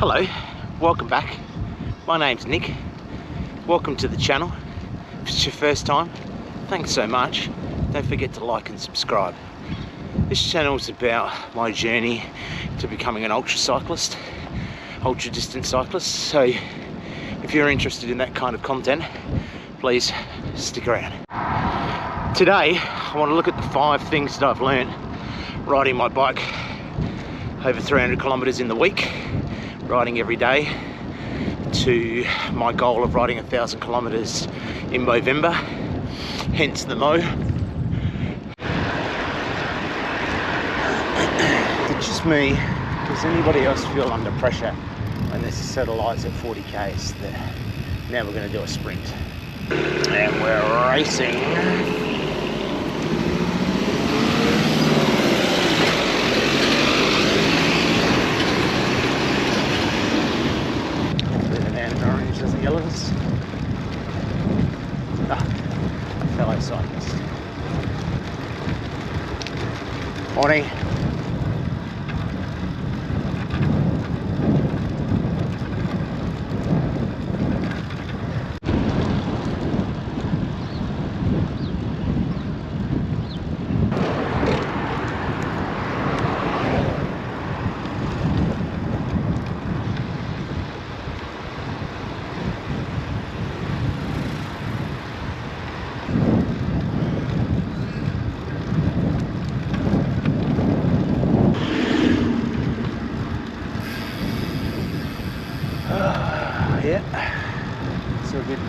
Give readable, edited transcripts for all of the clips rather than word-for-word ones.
Hello, welcome back. My name's Nick. Welcome to the channel. If it's your first time, thanks so much. Don't forget to like and subscribe. This channel is about my journey to becoming an ultra cyclist, ultra distance cyclist. So if you're interested in that kind of content, please stick around. Today, I want to look at the 5 things that I've learned riding my bike over 300 kilometers in the week, riding every day, to my goal of riding 1,000 kilometers in Movember, hence the Mo. It's just me. Does anybody else feel under pressure when this satellites at 40 k's? Now we're going to do a sprint, and we're racing. Doesn't yell at us. Fellow cyclist. Morning. Yeah, so good.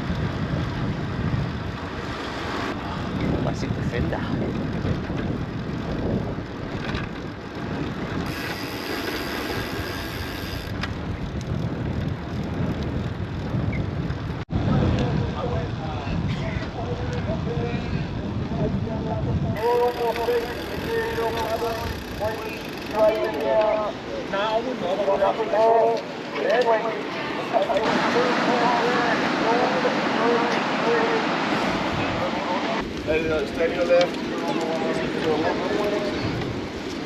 Classic Defender. Stay to your left.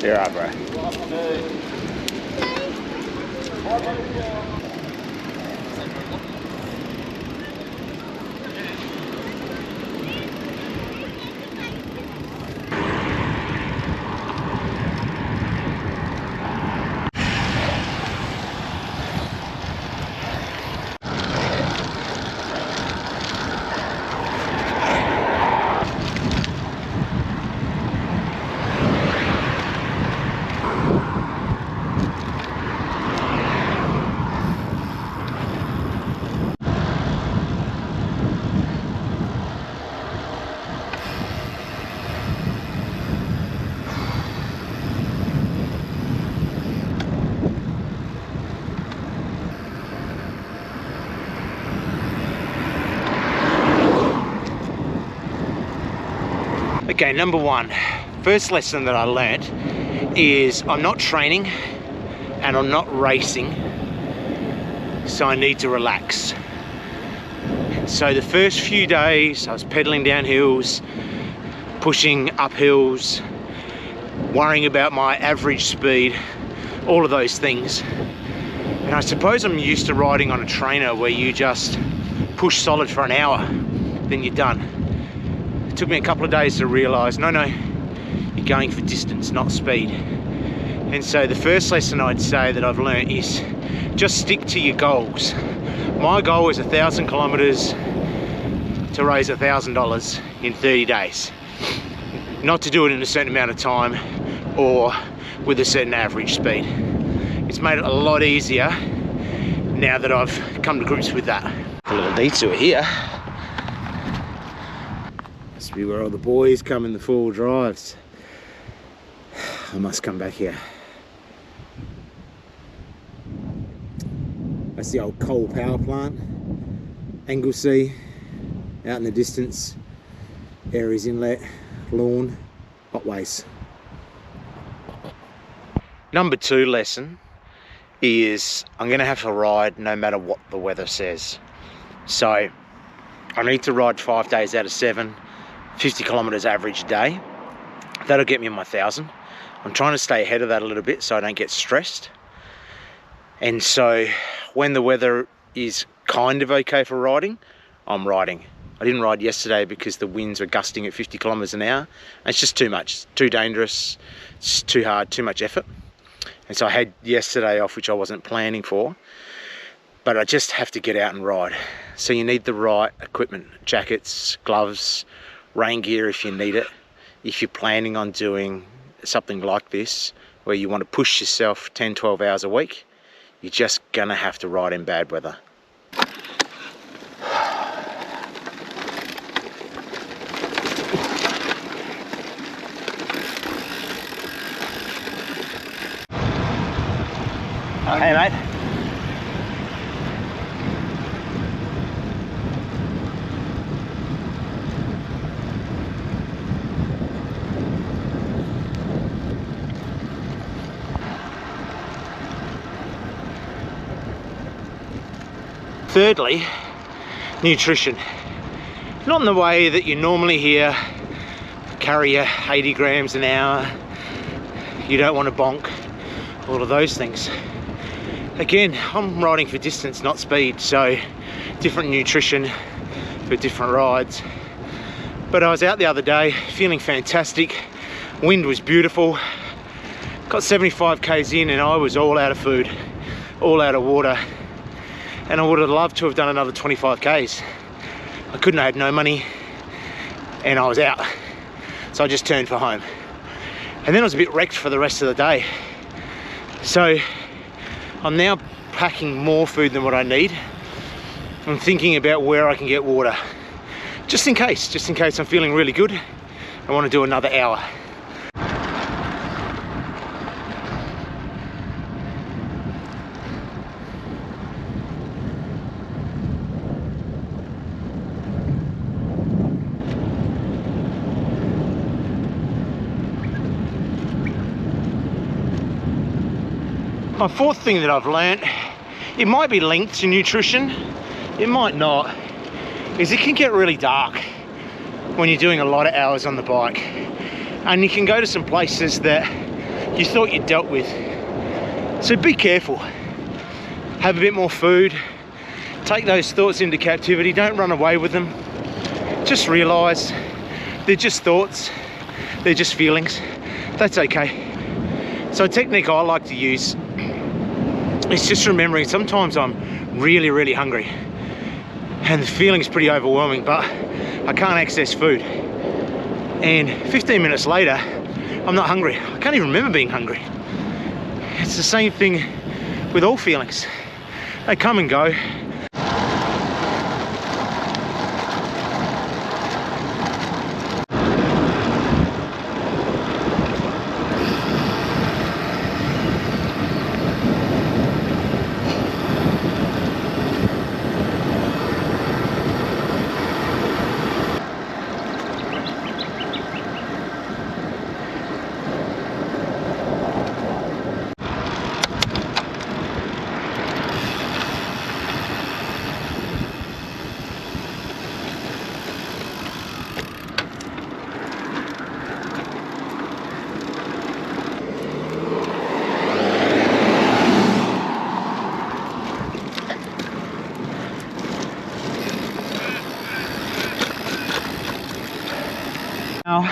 You're right, bro. Okay, number 1, first lesson that I learnt is I'm not training and I'm not racing, so I need to relax. So the first few days I was pedaling down hills, pushing up hills, worrying about my average speed, all of those things. And I suppose I'm used to riding on a trainer where you just push solid for an hour, then you're done. It took me a couple of days to realise, no, you're going for distance, not speed. And so the first lesson I'd say that I've learnt is just stick to your goals. My goal is 1,000 kilometres to raise $1,000 in 30 days. Not to do it in a certain amount of time or with a certain average speed. It's made it a lot easier now that I've come to grips with that. A little detour here. Must be where all the boys come in the 4-wheel drives. I must come back here. That's the old coal power plant. Anglesey, out in the distance. Aries Inlet, Lawn, Otways. Number 2 lesson is I'm going to have to ride no matter what the weather says. So I need to ride 5 days out of 7, 50 kilometers average a day. That'll get me my 1,000. I'm trying to stay ahead of that a little bit so I don't get stressed. And so when the weather is kind of okay for riding, I'm riding. I didn't ride yesterday because the winds were gusting at 50 kilometers an hour. And it's just too much, it's too dangerous, it's too hard, too much effort. And so I had yesterday off, which I wasn't planning for, but I just have to get out and ride. So you need the right equipment, jackets, gloves, rain gear if you need it. If you're planning on doing something like this, where you want to push yourself 10, 12 hours a week, you're just gonna have to ride in bad weather. Hey mate. Thirdly, nutrition. Not in the way that you normally hear, carry your 80 grams an hour, you don't want to bonk, all of those things. Again, I'm riding for distance, not speed, so different nutrition for different rides. But I was out the other day feeling fantastic, wind was beautiful, got 75 k's in and I was all out of food, all out of water. And I would have loved to have done another 25 k's. I couldn't, I had no money and I was out. So I just turned for home. And then I was a bit wrecked for the rest of the day. So I'm now packing more food than what I need. I'm thinking about where I can get water. Just in case I'm feeling really good. I want to do another hour. My fourth thing that I've learnt, it might be linked to nutrition, it might not, is it can get really dark when you're doing a lot of hours on the bike. And you can go to some places that you thought you'd dealt with. So be careful. Have a bit more food. Take those thoughts into captivity. Don't run away with them. Just realise they're just thoughts. They're just feelings. That's okay. So a technique I like to use is just remembering sometimes I'm really, really hungry and the feeling's pretty overwhelming, but I can't access food. And 15 minutes later, I'm not hungry. I can't even remember being hungry. It's the same thing with all feelings. They come and go. Now,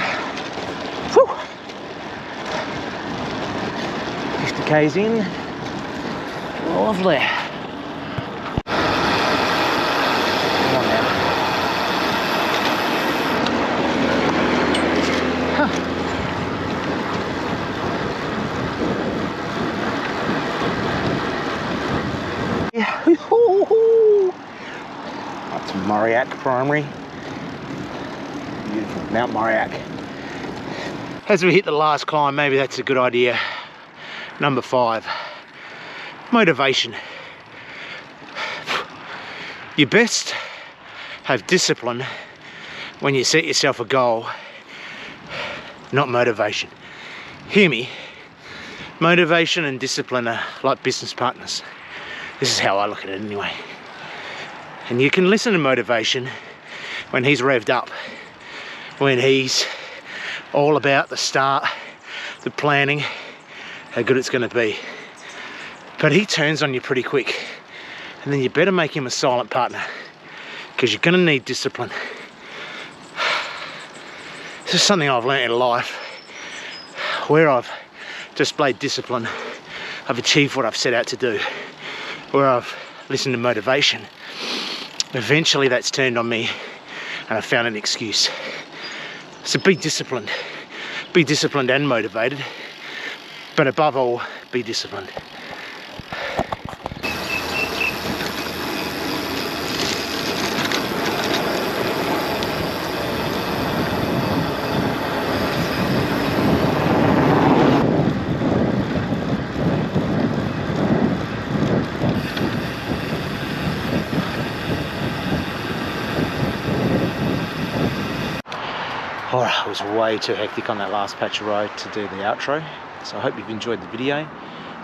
50 k's in, lovely. Come on now. Huh. Yeah. That's Mauriac Primary. Beautiful, Mount Mauriac. As we hit the last climb, maybe that's a good idea. Number 5, motivation. You best have discipline when you set yourself a goal, not motivation. Hear me, motivation and discipline are like business partners. This is how I look at it anyway. And you can listen to motivation when he's revved up, when he's all about the start, the planning, how good it's going to be. But he turns on you pretty quick. And then you better make him a silent partner, because you're gonna need discipline. This is something I've learned in life. Where I've displayed discipline, I've achieved what I've set out to do. Where I've listened to motivation, eventually that's turned on me and I've found an excuse. So be disciplined. Be disciplined and motivated, but above all, be disciplined. Alright, it was way too hectic on that last patch of road to do the outro, so I hope you've enjoyed the video.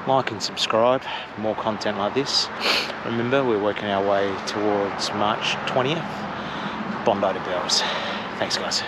Like and subscribe for more content like this. Remember, we're working our way towards March 20th, Bondi to Bells. Thanks guys.